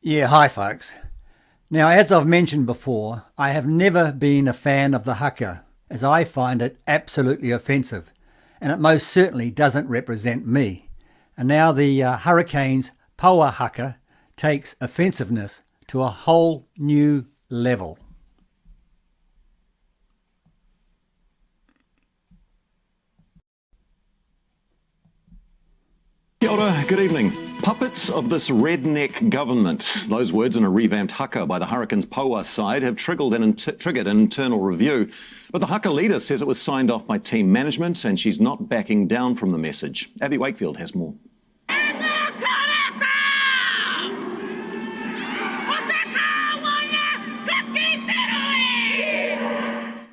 Yeah, hi folks. Now, as I've mentioned before, I have never been a fan of the haka, as I find it absolutely offensive, and it most certainly doesn't represent me. And now the Hurricanes Poua Haka takes offensiveness to a whole new level. Kia ora, good evening. Puppets of this redneck government. Those words in a revamped haka by the Hurricanes Poua side have triggered an internal review. But the haka leader says it was signed off by team management and she's not backing down from the message. Abby Wakefield has more.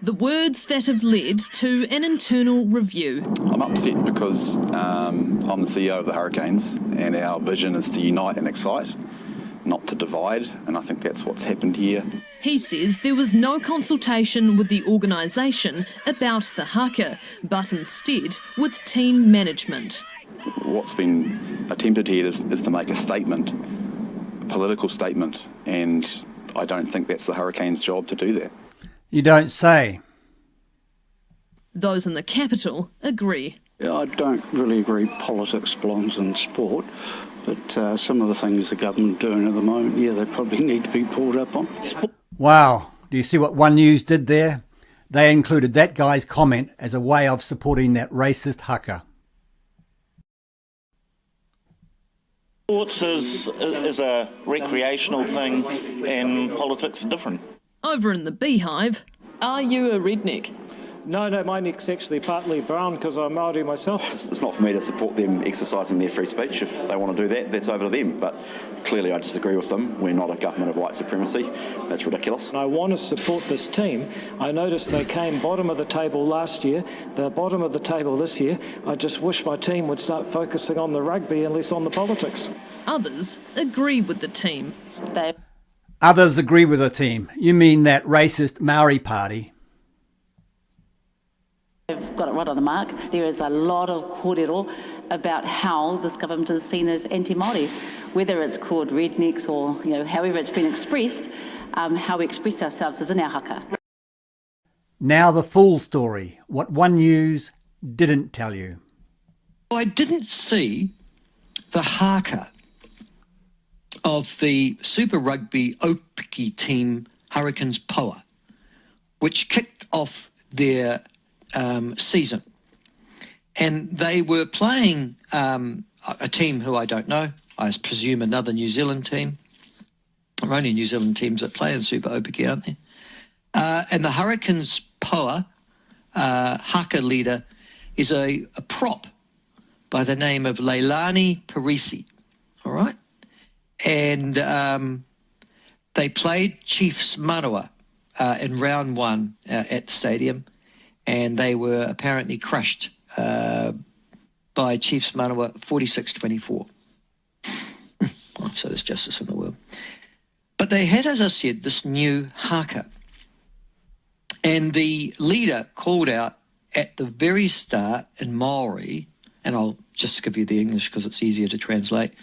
The words that have led to an internal review. I'm upset because I'm the CEO of the Hurricanes and our vision is to unite and excite, not to divide, and I think that's what's happened here. He says there was no consultation with the organisation about the haka, but instead with team management. What's been attempted here is to make a statement, a political statement, and I don't think that's the Hurricanes' job to do that. You don't say. Those in the capital agree. Yeah, I don't really agree politics belongs in sport, but some of the things the government are doing at the moment, yeah, they probably need to be pulled up on. Wow, do you see what One News did there? They included that guy's comment as a way of supporting that racist haka. Sports is a recreational thing and politics are different. Over in the Beehive, are you a redneck? No, my neck's actually partly brown because I'm Māori myself. It's not for me to support them exercising their free speech. If they want to do that, that's over to them. But clearly I disagree with them. We're not a government of white supremacy. That's ridiculous. And I want to support this team. I noticed they came bottom of the table last year. They're bottom of the table this year. I just wish my team would start focusing on the rugby and less on the politics. Others agree with the team. Others agree with the team. You mean that racist Maori party? They've got it right on the mark. There is a lot of kōrero about how this government is seen as anti-Māori, whether it's called rednecks or however it's been expressed. How we express ourselves is in our haka. Now the full story, what One News didn't tell you. I didn't see the haka of the Super Rugby Opiki team Hurricanes Poua, which kicked off their season. And they were playing a team who I don't know, I presume another New Zealand team. There are only New Zealand teams that play in Super Opiki, aren't there? And the Hurricanes Poua haka leader is a prop by the name of Leilani Parisi, all right? And they played Chiefs Manawa in round one at the stadium, and they were apparently crushed by Chiefs Manawa 46-24. So there's justice in the world. But they had, as I said, this new haka. And the leader called out at the very start in Maori, and I'll just give you the English because it's easier to translate,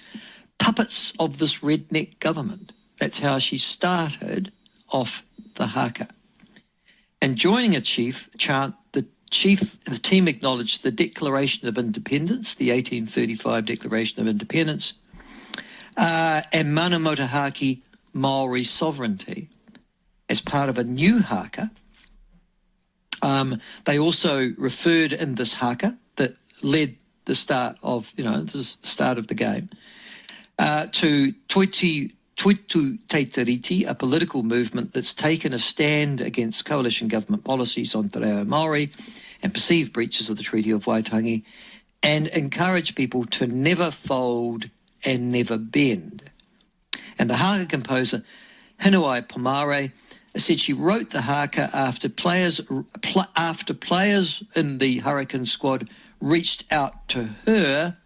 puppets of this redneck government. That's how she started off the haka. And joining a chief chant, the team acknowledged the Declaration of Independence, the 1835 Declaration of Independence, and Mana Motahaki Maori sovereignty as part of a new haka. They also referred in this haka that led the start of, this is the start of the game, to Toitu Teitariti, a political movement that's taken a stand against coalition government policies on te reo Māori and perceived breaches of the Treaty of Waitangi, and encourage people to never fold and never bend. And the haka composer Hinuai Pomare said she wrote the haka after players in the Hurricane squad reached out to her,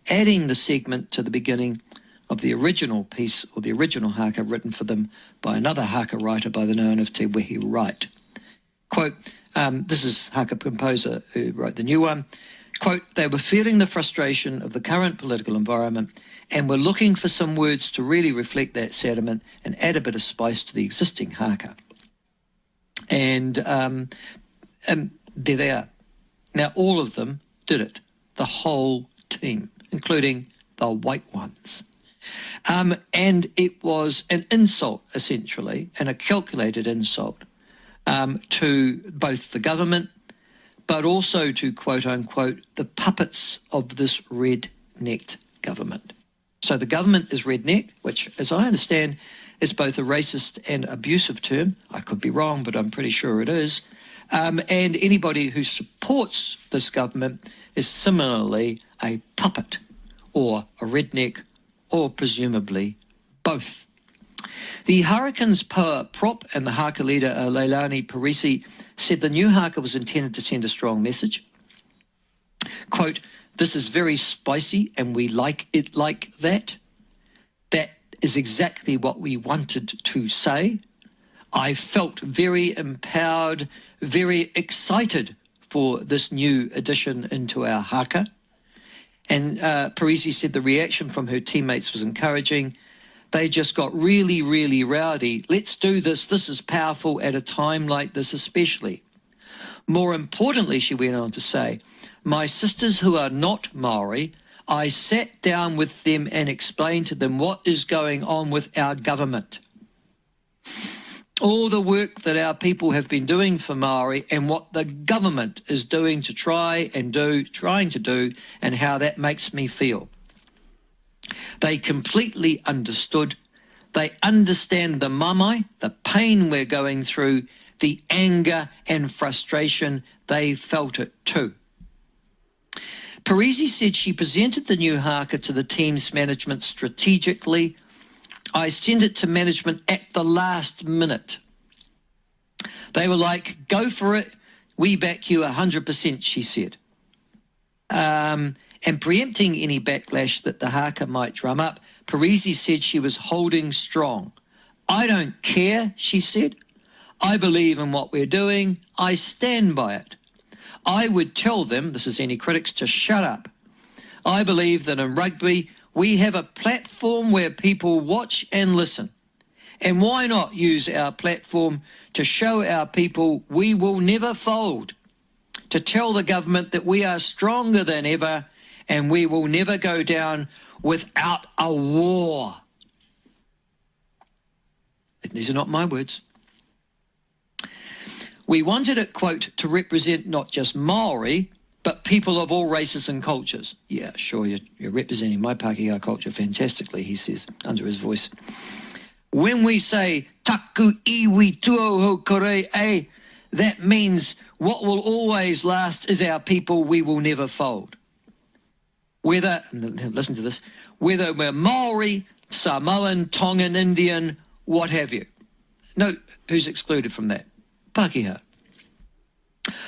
adding the segment to the beginning of the original piece, or the original haka written for them by another haka writer by the name of Te Wehi Wright. Quote, this is haka composer who wrote the new one. Quote, they were feeling the frustration of the current political environment and we're looking for some words to really reflect that sentiment and add a bit of spice to the existing haka. And there they are. Now, all of them did it, the whole team, including the white ones. And it was an insult, essentially, and a calculated insult to both the government, but also to, quote unquote, the puppets of this red-necked government. So the government is redneck, which, as I understand, is both a racist and abusive term. I could be wrong, but I'm pretty sure it is. And anybody who supports this government is similarly a puppet or a redneck or presumably both. The Hurricanes Poua prop and the haka leader Leilani Parisi said the new haka was intended to send a strong message. Quote, "This is very spicy and we like it like that. That is exactly what we wanted to say. I felt very empowered, very excited for this new addition into our haka." And Parisi said the reaction from her teammates was encouraging. They just got really, really rowdy. Let's do this. This is powerful at a time like this especially. More importantly, she went on to say, my sisters who are not Maori, I sat down with them and explained to them what is going on with our government. All the work that our people have been doing for Maori and what the government is doing to trying to do, and how that makes me feel. They completely understood. They understand the mamae, the pain we're going through, the anger and frustration. They felt it too. Parisi said she presented the new haka to the team's management strategically. I sent it to management at the last minute. They were like, go for it. We back you 100%, she said. And preempting any backlash that the haka might drum up, Parisi said she was holding strong. I don't care, she said. I believe in what we're doing. I stand by it. I would tell them, this is any critics, to shut up. I believe that in rugby, we have a platform where people watch and listen. And why not use our platform to show our people we will never fold, to tell the government that we are stronger than ever and we will never go down without a war. These are not my words. We wanted it, quote, to represent not just Maori, but people of all races and cultures. Yeah, sure, you're representing my Pākehā culture fantastically, he says, under his voice. When we say, taku iwi tuoho kore e, that means what will always last is our people, we will never fold. Whether, listen to this, whether we're Maori, Samoan, Tongan, Indian, what have you. Note who's excluded from that. Pākehā.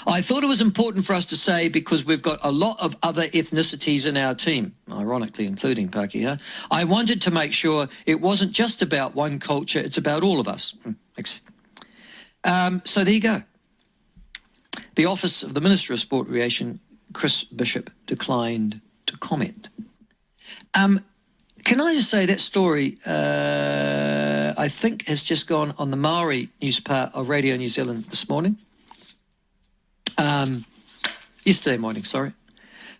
I thought it was important for us to say because we've got a lot of other ethnicities in our team, ironically including Pākehā. I wanted to make sure it wasn't just about one culture, it's about all of us. So there you go. The Office of the Minister of Sport Recreation, Chris Bishop, declined to comment. Can I just say that story, I think, has just gone on the Maori news part of Radio New Zealand this morning. Yesterday morning, sorry.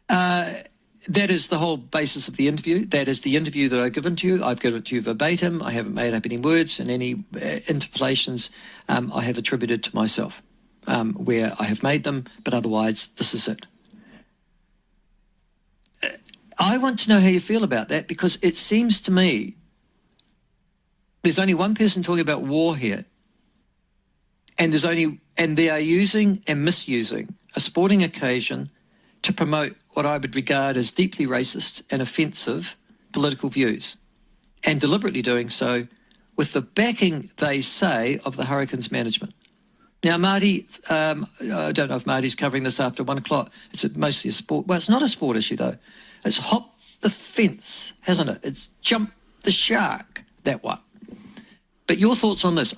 That is the whole basis of the interview. That is the interview that I've given to you. I've given it to you verbatim. I haven't made up any words, and any interpolations I have attributed to myself where I have made them, but otherwise this is it. I want to know how you feel about that, because it seems to me there's only one person talking about war here, and they are using and misusing a sporting occasion to promote what I would regard as deeply racist and offensive political views, and deliberately doing so with the backing, they say, of the Hurricanes management. Now, Marty, I don't know if Marty's covering this after 1 o'clock. It's mostly a sport. Well, it's not a sport issue, though. It's hop the fence, hasn't it? It's jump the shark, that one. But your thoughts on this?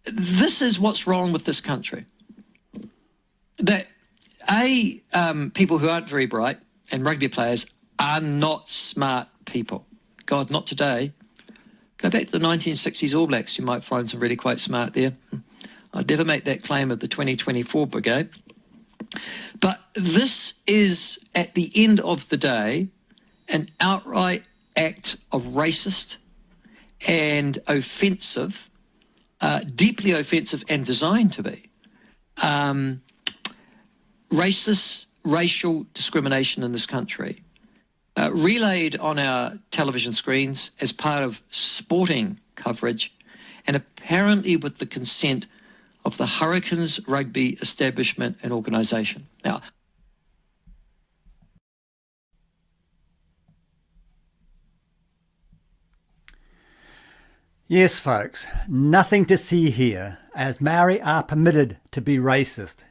This is what's wrong with this country. That, people who aren't very bright, and rugby players, are not smart people. God, not today. Go back to the 1960s All Blacks. You might find some really quite smart there. I'd never make that claim of the 2024 brigade. But this is, at the end of the day, an outright act of racist and offensive, deeply offensive and designed to be, racist, racial discrimination in this country, relayed on our television screens as part of sporting coverage and apparently with the consent of the Hurricanes rugby establishment and organisation. Now, yes, folks, nothing to see here, as Maori are permitted to be racist,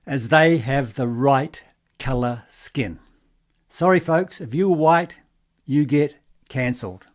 as they have the right colour skin. Sorry, folks, if you're white, you get cancelled.